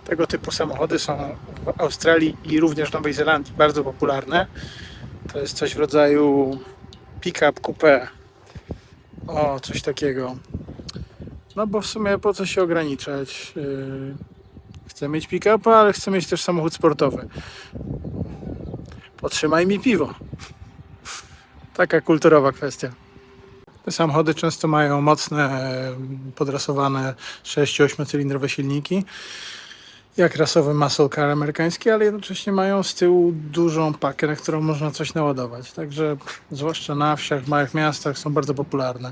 Tego typu samochody są w Australii i również w Nowej Zelandii bardzo popularne. To jest coś w rodzaju pick-up coupé. O, coś takiego. No bo w sumie po co się ograniczać? Chcę mieć pick-upa, ale chcę mieć też samochód sportowy. Potrzymaj mi piwo. Taka kulturowa kwestia. Te samochody często mają mocne, podrasowane 6-8 cylindrowe silniki, jak rasowy muscle car amerykański, ale jednocześnie mają z tyłu dużą pakę, na którą można coś naładować. Także zwłaszcza na wsiach, w małych miastach są bardzo popularne.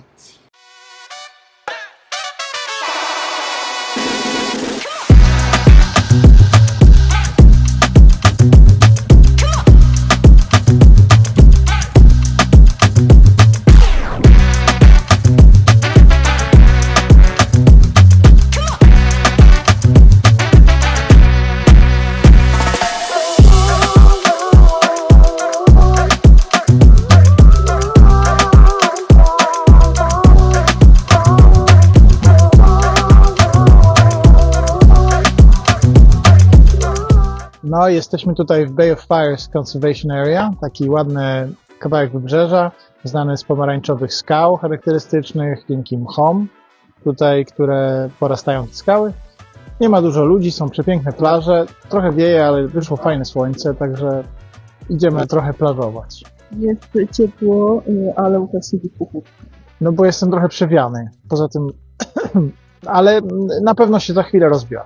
No, jesteśmy tutaj w Bay of Fires Conservation Area, taki ładny kawałek wybrzeża, znany z pomarańczowych skał charakterystycznych, dzięki mchom tutaj, które porastają te skały. Nie ma dużo ludzi, są przepiękne plaże, trochę wieje, ale wyszło fajne słońce, także idziemy trochę plażować. Jest ciepło, ale u nas jest puchów. No bo jestem trochę przewiany, poza tym, ale na pewno się za chwilę rozbiorę.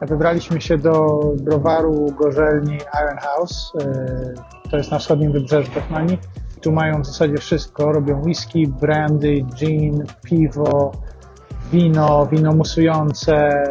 Wybraliśmy się do browaru gorzelni Iron House. To jest na wschodnim wybrzeżu Tasmanii. Tu mają w zasadzie wszystko. Robią whisky, brandy, gin, piwo, wino musujące.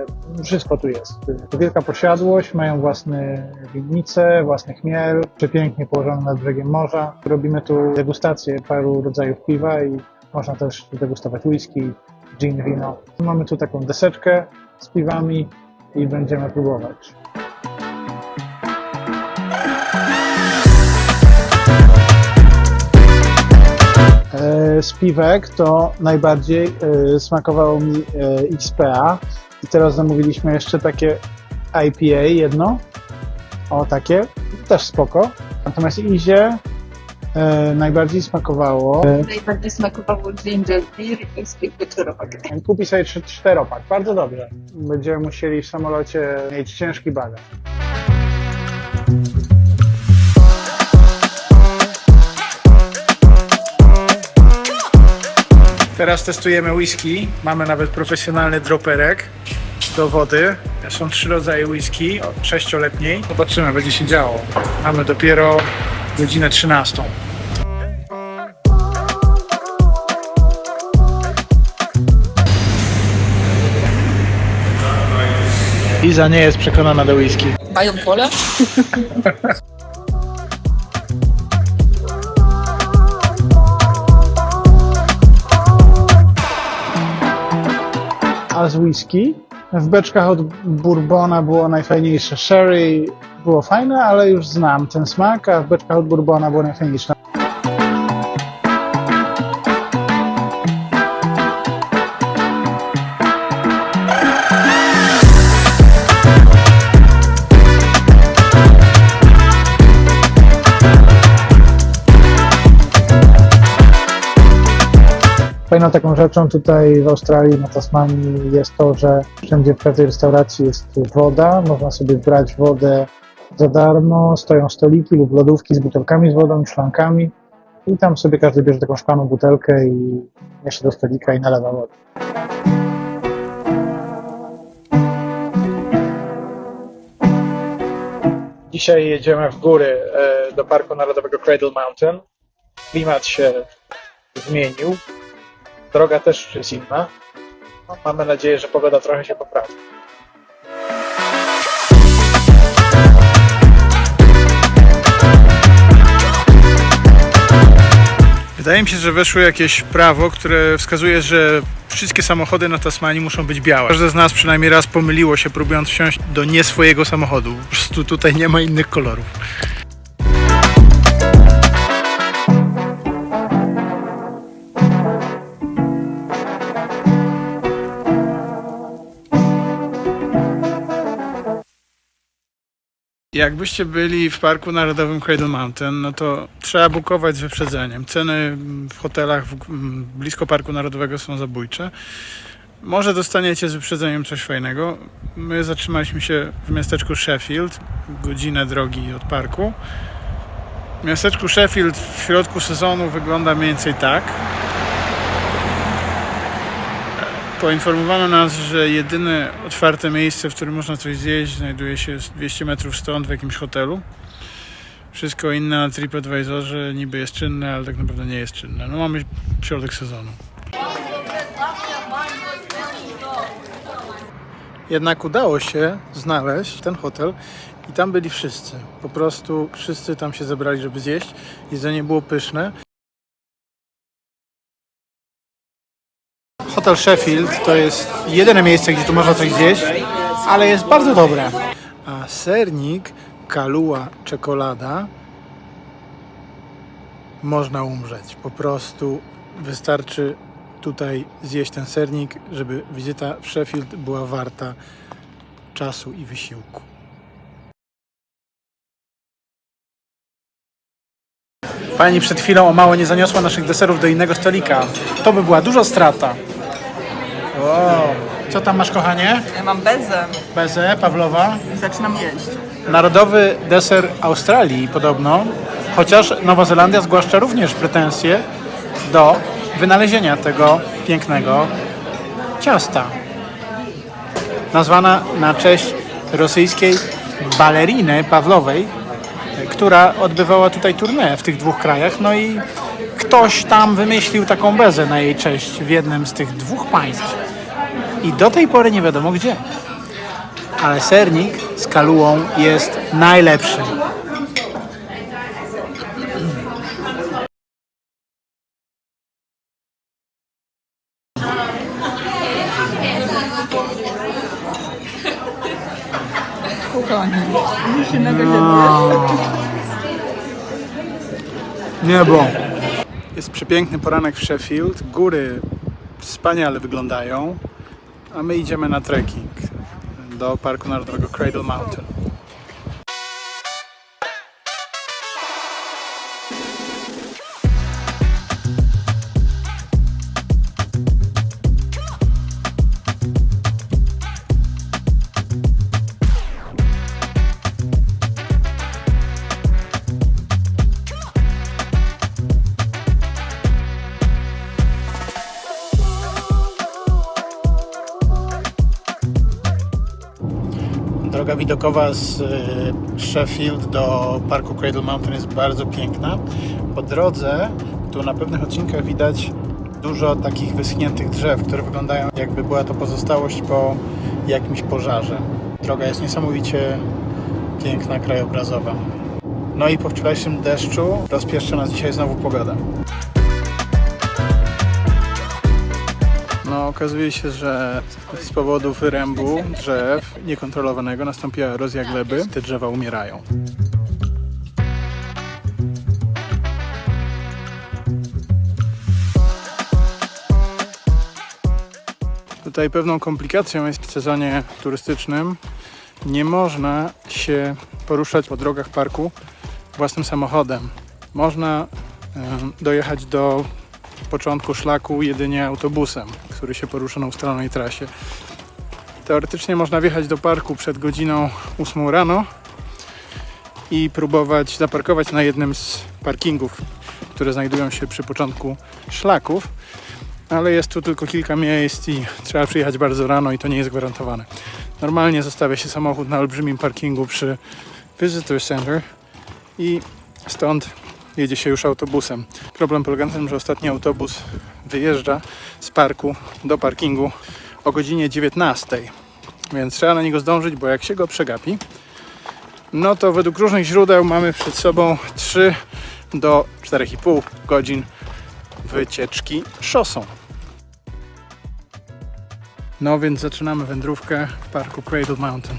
Wszystko tu jest. To wielka posiadłość, mają własne winnice, własny chmiel, przepięknie położone nad brzegiem morza. Robimy tu degustację paru rodzajów piwa i można też degustować whisky, gin, wino. Mamy tu taką deseczkę z piwami i będziemy próbować. Z piwek to najbardziej smakowało mi XPA i teraz zamówiliśmy jeszcze takie IPA jedno, o takie, też spoko. Natomiast Izie najbardziej smakowało Ginger beer i zwykły czteropak. Kupi sobie 4-pak, bardzo dobrze. Będziemy musieli w samolocie mieć ciężki bagaż. Teraz testujemy whisky. Mamy nawet profesjonalny droperek do wody. Są 3 rodzaje whisky, 6-letniej. Zobaczymy, będzie się działo. Mamy dopiero godzinę 13. Iza nie jest przekonana do whisky. Mają pole? A z whisky? W beczkach od Bourbona było najfajniejsze. Sherry było fajne, ale już znam ten smak, a w beczkach od Bourbona było najfajniejsze. Fajną taką rzeczą tutaj w Australii, na Tasmanii jest to, że wszędzie w każdej restauracji jest woda. Można sobie brać wodę za darmo, stoją stoliki lub lodówki z butelkami z wodą i szklankami i tam sobie każdy bierze taką szklaną butelkę i jeszcze do stolika i nalewa wodę. Dzisiaj jedziemy w góry do Parku Narodowego Cradle Mountain. Klimat się zmienił. Droga też jest inna. No, mamy nadzieję, że pogoda trochę się poprawi. Wydaje mi się, że weszło jakieś prawo, które wskazuje, że wszystkie samochody na Tasmanii muszą być białe. Każdy z nas przynajmniej raz pomyliło się, próbując wsiąść do nie swojego samochodu. Po prostu tutaj nie ma innych kolorów. Jakbyście byli w Parku Narodowym Cradle Mountain, no to trzeba bukować z wyprzedzeniem. Ceny w hotelach blisko Parku Narodowego są zabójcze. Może dostaniecie z wyprzedzeniem coś fajnego. My zatrzymaliśmy się w miasteczku Sheffield, godzinę drogi od parku. W miasteczku Sheffield w środku sezonu wygląda mniej więcej tak. Poinformowano nas, że jedyne otwarte miejsce, w którym można coś zjeść, znajduje się 200 metrów stąd w jakimś hotelu. Wszystko inne na TripAdvisorze niby jest czynne, ale tak naprawdę nie jest czynne. No mamy środek sezonu. Jednak udało się znaleźć ten hotel i tam byli wszyscy. Po prostu wszyscy tam się zebrali, żeby zjeść. Jedzenie było pyszne. Hotel Sheffield to jest jedyne miejsce, gdzie tu można coś zjeść, ale jest bardzo dobre. A sernik Kahlua czekolada można umrzeć. Po prostu wystarczy tutaj zjeść ten sernik, żeby wizyta w Sheffield była warta czasu i wysiłku. Pani przed chwilą o mało nie zaniosła naszych deserów do innego stolika. To by była duża strata. Wow. Co tam masz, kochanie? Ja mam bezę. Bezę, Pawlowa. Zaczynam jeść. Narodowy deser Australii podobno, chociaż Nowa Zelandia zgłaszcza również pretensje do wynalezienia tego pięknego ciasta. Nazwana na cześć rosyjskiej baleriny Pawlowej, która odbywała tutaj tournée w tych dwóch krajach, no i ktoś tam wymyślił taką bezę na jej cześć w jednym z tych dwóch państw. I do tej pory nie wiadomo gdzie. Ale sernik z Kahluą jest najlepszy. Kochani, już się nagadujesz. Niebo. Jest przepiękny poranek w Sheffield. Góry wspaniale wyglądają, a my idziemy na trekking do Parku Narodowego Cradle Mountain. Droga widokowa z Sheffield do parku Cradle Mountain jest bardzo piękna. Po drodze tu na pewnych odcinkach widać dużo takich wyschniętych drzew, które wyglądają, jakby była to pozostałość po jakimś pożarze. Droga jest niesamowicie piękna, krajobrazowa. No i po wczorajszym deszczu rozpieszcza nas dzisiaj znowu pogoda. No, okazuje się, że z powodu wyrębu drzew niekontrolowanego nastąpiła erozja gleby. Te drzewa umierają. Tutaj pewną komplikacją jest w sezonie turystycznym. Nie można się poruszać po drogach parku własnym samochodem. Można dojechać do początku szlaku jedynie autobusem, który się porusza na ustalonej trasie. Teoretycznie można wjechać do parku przed godziną 8 rano i próbować zaparkować na jednym z parkingów, które znajdują się przy początku szlaków, ale jest tu tylko kilka miejsc i trzeba przyjechać bardzo rano i to nie jest gwarantowane. Normalnie zostawia się samochód na olbrzymim parkingu przy Visitor Center i stąd jedzie się już autobusem. Problem polega na tym, że ostatni autobus wyjeżdża z parku do parkingu o godzinie 19, więc trzeba na niego zdążyć, bo jak się go przegapi, no to według różnych źródeł mamy przed sobą 3 do 4,5 godzin wycieczki szosą. No więc zaczynamy wędrówkę w parku Cradle Mountain.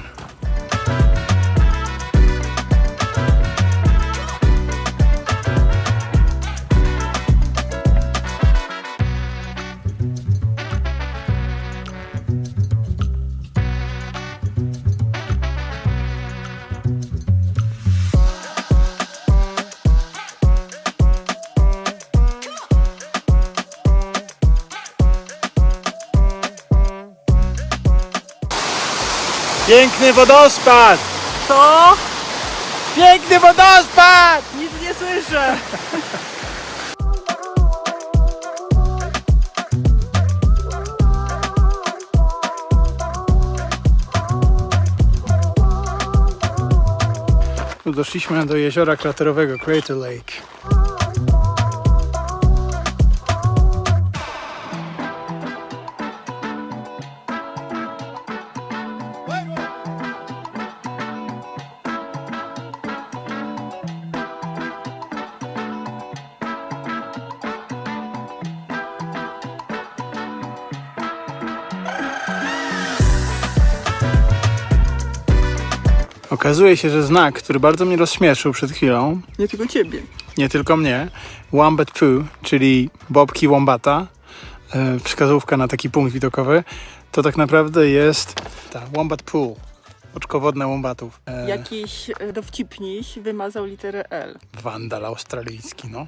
Piękny wodospad! Co? Piękny wodospad! Nic nie słyszę! Tu doszliśmy do jeziora kraterowego Crater Lake. Okazuje się, że znak, który bardzo mnie rozśmieszył przed chwilą, Nie tylko ciebie. nie tylko mnie, Wombat Poo, czyli Bobki Wombata, wskazówka na taki punkt widokowy, to tak naprawdę jest ta Wombat Pool, oczko wodne wombatów. Jakiś dowcipniś wymazał literę L. Wandal australijski, no.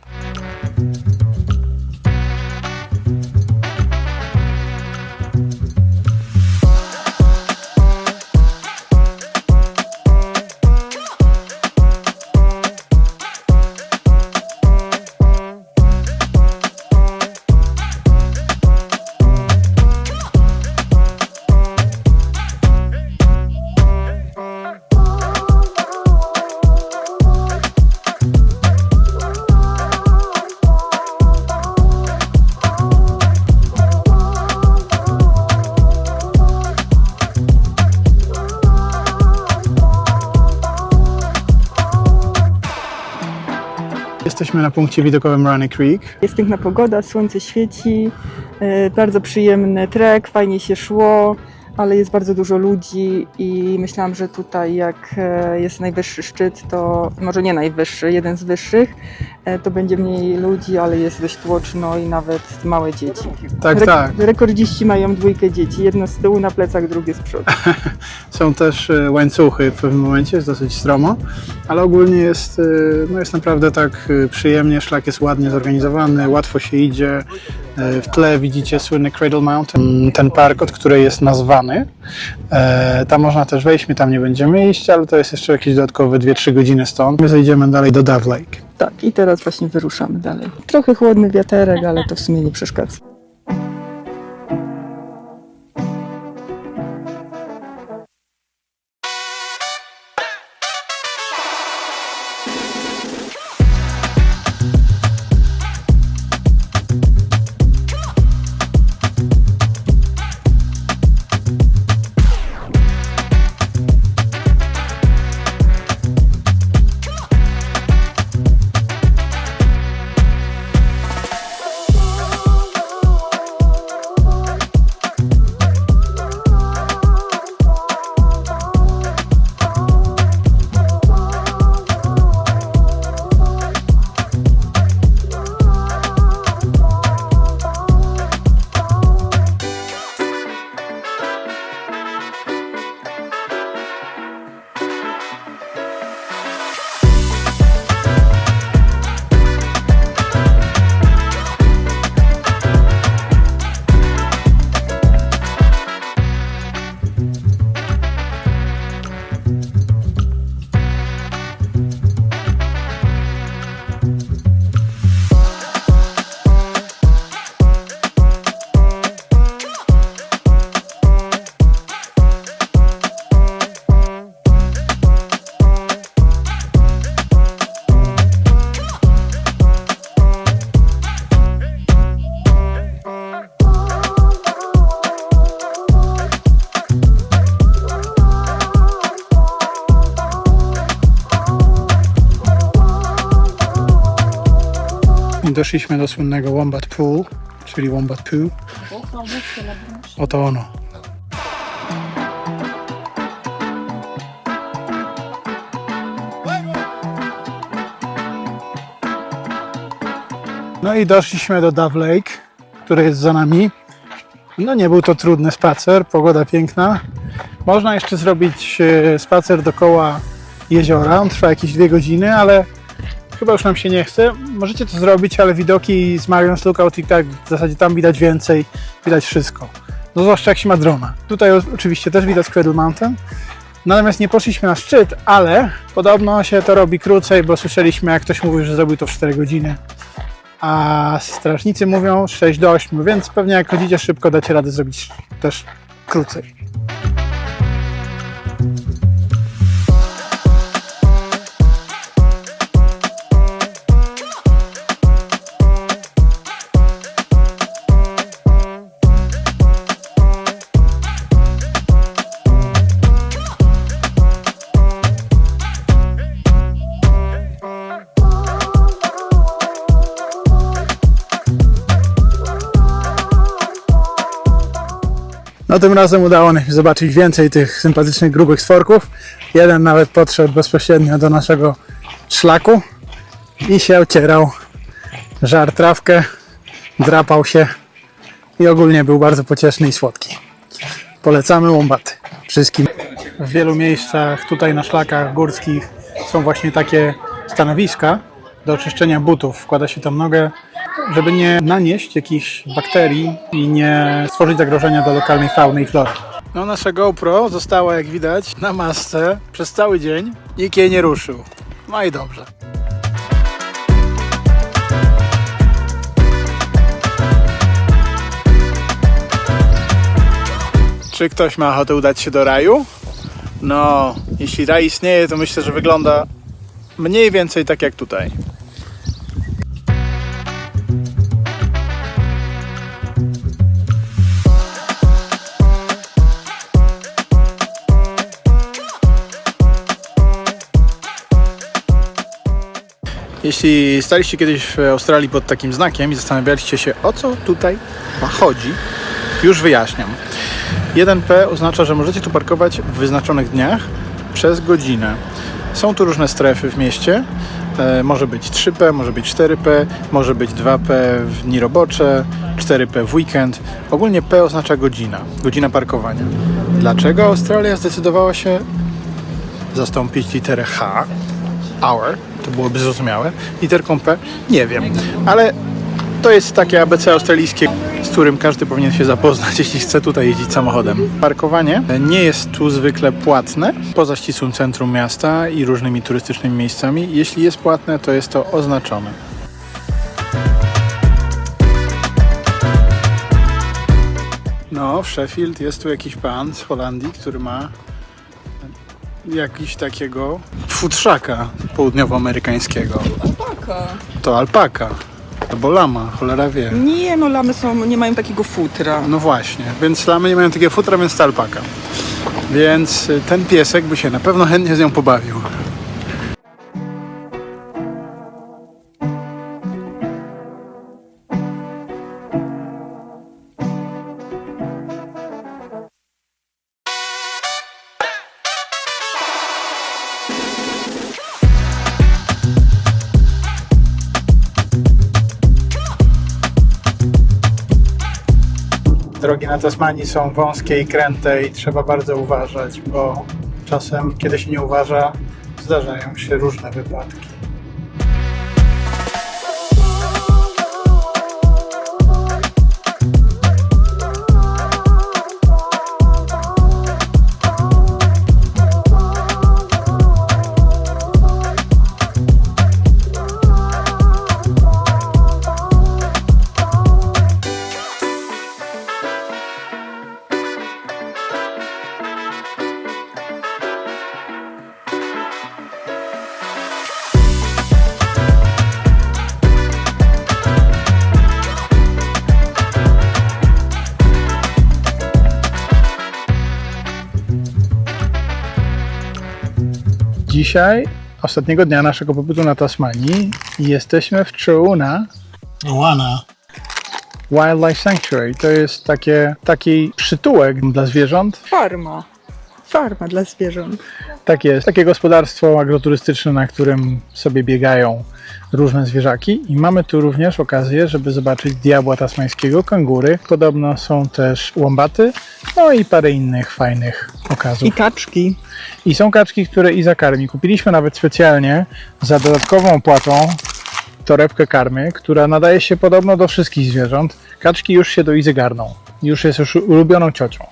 Jesteśmy na punkcie widokowym Runny Creek. Jest piękna pogoda, słońce świeci, bardzo przyjemny trek, fajnie się szło, ale jest bardzo dużo ludzi i myślałam, że tutaj jak jest najwyższy szczyt, to może nie najwyższy, jeden z wyższych, to będzie mniej ludzi, ale jest dość tłoczno i nawet małe dzieci. Tak, tak. Rekordziści mają 2 dzieci, jedno z tyłu na plecach, drugie z przodu. Są też łańcuchy w pewnym momencie, jest dosyć stromo, ale ogólnie jest, no jest naprawdę tak przyjemnie, szlak jest ładnie zorganizowany, łatwo się idzie. W tle widzicie słynny Cradle Mountain, ten park, od której jest nazwany. Tam można też wejść, my tam nie będziemy iść, ale to jest jeszcze jakieś dodatkowe 2-3 godziny stąd. My zejdziemy dalej do Dove Lake. Tak, i teraz właśnie wyruszamy dalej. Trochę chłodny wiaterek, ale to w sumie nie przeszkadza. doszliśmy do słynnego Wombat Pool, czyli Wombat Pool. Oto ono. No i doszliśmy do Dove Lake, który jest za nami. No nie był to trudny spacer, pogoda piękna. Można jeszcze zrobić spacer dookoła jeziora, on trwa jakieś 2 godziny, ale chyba już nam się nie chce. Możecie to zrobić, ale widoki z Marion's Lookout i tak w zasadzie tam widać więcej, widać wszystko. No zwłaszcza jak się ma drona. Tutaj oczywiście też widać Cradle Mountain. Natomiast nie poszliśmy na szczyt, ale podobno się to robi krócej, bo słyszeliśmy, jak ktoś mówił, że zrobił to w 4 godziny. A strażnicy mówią 6 do 8, więc pewnie jak chodzicie szybko, dacie radę zrobić też krócej. No tym razem udało nam się zobaczyć więcej tych sympatycznych, grubych stworków. Jeden nawet podszedł bezpośrednio do naszego szlaku i się ocierał, żarł trawkę, drapał się i ogólnie był bardzo pocieszny i słodki. Polecamy wombaty wszystkim. W wielu miejscach tutaj na szlakach górskich są właśnie takie stanowiska do oczyszczenia butów. Wkłada się tam nogę, żeby nie nanieść jakichś bakterii i nie stworzyć zagrożenia dla lokalnej fauny i flory. No nasze GoPro zostało, jak widać, na masce przez cały dzień. Nikt jej nie ruszył. No i dobrze. Czy ktoś ma ochotę udać się do raju? No, jeśli raj istnieje, to myślę, że wygląda mniej więcej tak jak tutaj. Jeśli staliście kiedyś w Australii pod takim znakiem i zastanawialiście się, o co tutaj chodzi, już wyjaśniam. 1P oznacza, że możecie tu parkować w wyznaczonych dniach przez godzinę. Są tu różne strefy w mieście. Może być 3P, może być 4P, może być 2P w dni robocze, 4P w weekend. Ogólnie P oznacza godzina parkowania. Dlaczego Australia zdecydowała się zastąpić literę H, hour, to byłoby zrozumiałe, literką P? Nie wiem, ale to jest takie ABC australijskie, z którym każdy powinien się zapoznać, jeśli chce tutaj jeździć samochodem. Parkowanie nie jest tu zwykle płatne, poza ścisłym centrum miasta i różnymi turystycznymi miejscami. Jeśli jest płatne, to jest to oznaczone. No, w Sheffield jest tu jakiś pan z Holandii, który ma jakiś takiego futrzaka południowoamerykańskiego. Alpaka. To alpaka. Albo lama, cholera wie. Nie, no lamy nie mają takiego futra. No właśnie, więc lamy nie mają takiego futra, więc to alpaka. Więc ten piesek by się na pewno chętnie z nią pobawił. Drogi na Tasmanii są wąskie i kręte i trzeba bardzo uważać, bo czasem, kiedy się nie uważa, zdarzają się różne wypadki. Dzisiaj, ostatniego dnia naszego pobytu na Tasmanii, jesteśmy w Toowoomba, Iguana. Wildlife Sanctuary to jest taki przytułek dla zwierząt. Farma dla zwierząt. Tak jest, takie gospodarstwo agroturystyczne, na którym sobie biegają różne zwierzaki i mamy tu również okazję, żeby zobaczyć diabła tasmańskiego, kangury. Podobno są też łombaty, no i parę innych fajnych okazów. I kaczki. I są kaczki, które Iza karmi. Kupiliśmy nawet specjalnie za dodatkową opłatą torebkę karmy, która nadaje się podobno do wszystkich zwierząt. Kaczki już się do Izy garną. Już jest ulubioną ciocią.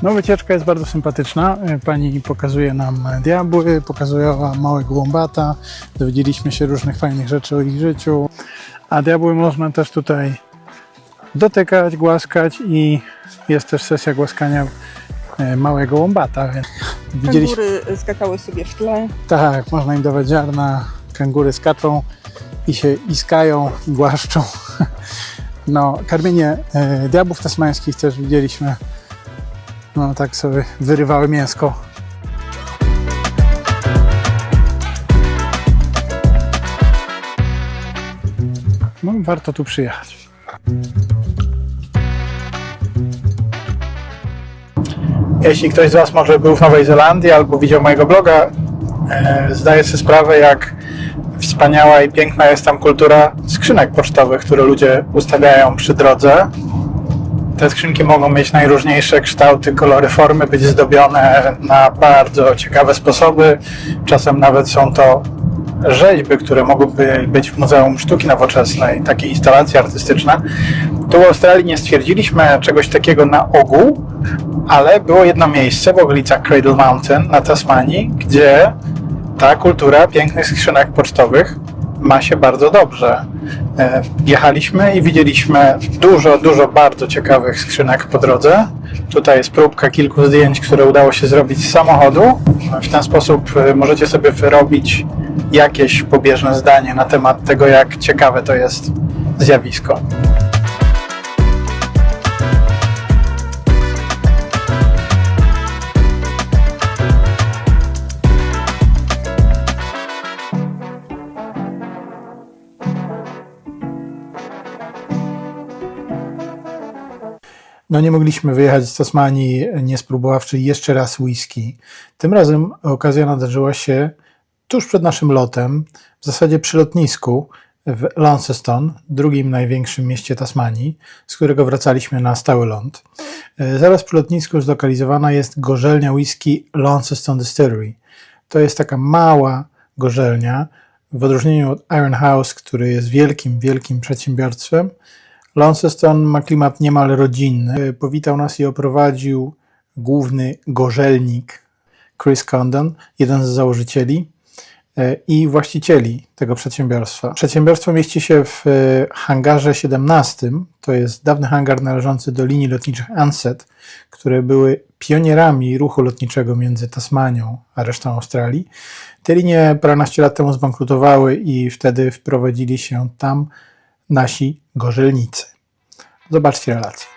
No, wycieczka jest bardzo sympatyczna. Pani pokazuje nam diabły, pokazuje małego łombata. Dowiedzieliśmy się różnych fajnych rzeczy o ich życiu. A diabły można też tutaj dotykać, głaskać i jest też sesja głaskania małego łombata. Więc Kangury skakały sobie w tle. Tak, można im dawać ziarna. Kangury skaczą i się iskają i głaszczą. No, karmienie diabłów tasmańskich też widzieliśmy. No, tak sobie wyrywały mięsko. No, warto tu przyjechać. Jeśli ktoś z Was może był w Nowej Zelandii albo widział mojego bloga, zdaje sobie sprawę, jak wspaniała i piękna jest tam kultura skrzynek pocztowych, które ludzie ustawiają przy drodze. Te skrzynki mogą mieć najróżniejsze kształty, kolory, formy, być zdobione na bardzo ciekawe sposoby. Czasem nawet są to rzeźby, które mogłyby być w Muzeum Sztuki Nowoczesnej, takie instalacje artystyczne. Tu w Australii nie stwierdziliśmy czegoś takiego na ogół, ale było jedno miejsce w okolicach Cradle Mountain na Tasmanii, gdzie ta kultura pięknych skrzynek pocztowych ma się bardzo dobrze. Jechaliśmy i widzieliśmy dużo bardzo ciekawych skrzynek po drodze. Tutaj jest próbka kilku zdjęć, które udało się zrobić z samochodu. W ten sposób możecie sobie wyrobić jakieś pobieżne zdanie na temat tego, jak ciekawe to jest zjawisko. No, nie mogliśmy wyjechać z Tasmanii, nie spróbowawszy jeszcze raz whisky. Tym razem okazja nadarzyła się tuż przed naszym lotem, w zasadzie przy lotnisku w Launceston, drugim największym mieście Tasmanii, z którego wracaliśmy na stały ląd. Zaraz przy lotnisku zlokalizowana jest gorzelnia whisky Launceston Distillery. To jest taka mała gorzelnia, w odróżnieniu od Iron House, który jest wielkim przedsiębiorstwem. Launceston ma klimat niemal rodzinny. Powitał nas i oprowadził główny gorzelnik Chris Condon, jeden z założycieli i właścicieli tego przedsiębiorstwa. Przedsiębiorstwo mieści się w hangarze 17. To jest dawny hangar należący do linii lotniczych Ansett, które były pionierami ruchu lotniczego między Tasmanią a resztą Australii. Te linie paręnaście lat temu zbankrutowały i wtedy wprowadzili się tam nasi gorzelnicy. Zobaczcie relację.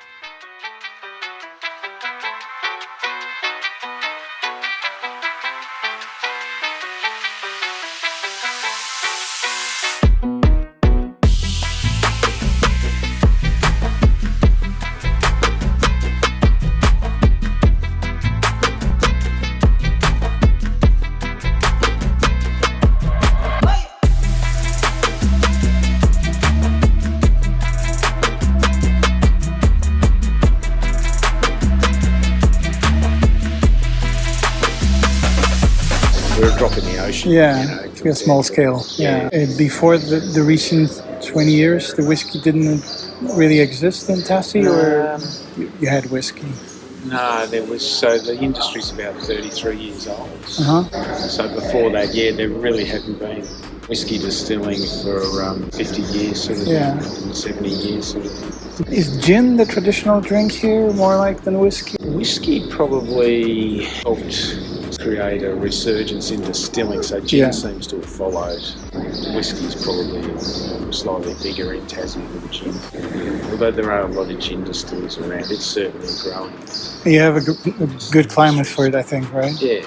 we're a drop in the ocean. Yeah, you know, a compared small to- scale. Yeah. Before the recent 20 years, the whiskey didn't really exist in Tassie, or you had whiskey? No, the industry's about 33 years old. Uh-huh. So before that, there really hadn't been whiskey distilling for 50 years, sort of, Yeah. 70 years, sort of. Is gin the traditional drink here, more like than whiskey? Whiskey probably helped create a resurgence in distilling, so gin Yeah. seems to have followed. Whiskey's probably slightly bigger in Tassie than gin. Although there are a lot of gin distillers around, it's certainly growing. You have a good climate for it, I think, right? Yeah.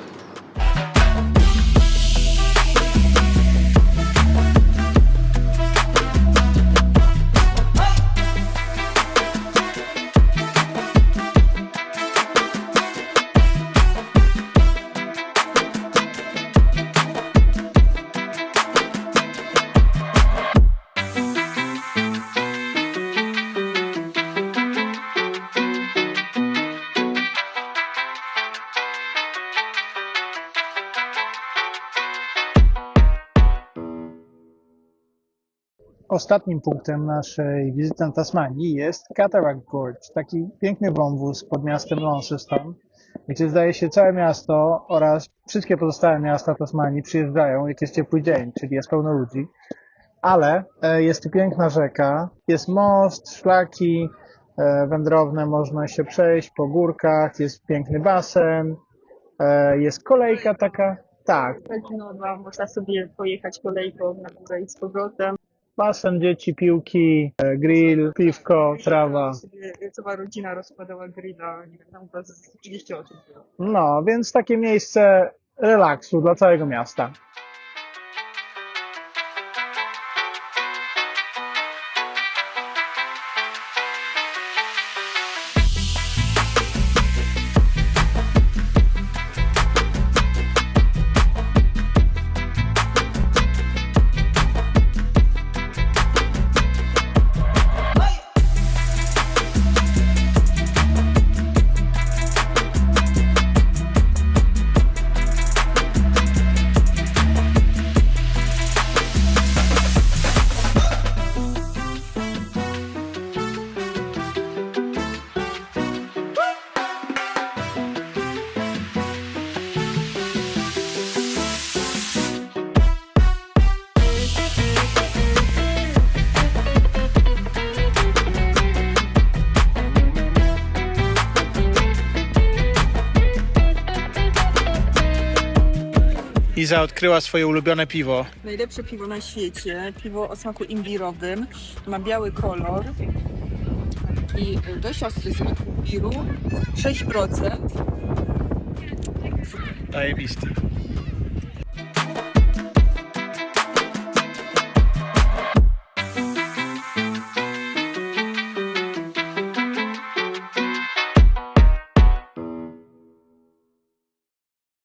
Ostatnim punktem naszej wizyty na Tasmanii jest Cataract Gorge, taki piękny wąwóz pod miastem Launceston, gdzie zdaje się całe miasto oraz wszystkie pozostałe miasta Tasmanii przyjeżdżają, jak jest ciepły dzień, czyli jest pełno ludzi. Ale jest tu piękna rzeka, jest most, szlaki wędrowne, można się przejść po górkach, jest piękny basen, jest kolejka taka, tak, No, można sobie pojechać kolejką na górę i z powrotem. basen, dzieci, piłki, grill, piwko, trawa. Cała rodzina rozkładała grilla, nie wiem, tam chyba z 30 osób było. No, więc takie miejsce relaksu dla całego miasta. Iza odkryła swoje ulubione piwo. Najlepsze piwo na świecie, piwo o smaku imbirowym, ma biały kolor i dość ostry smak imbiru, 6%. Zajebisty.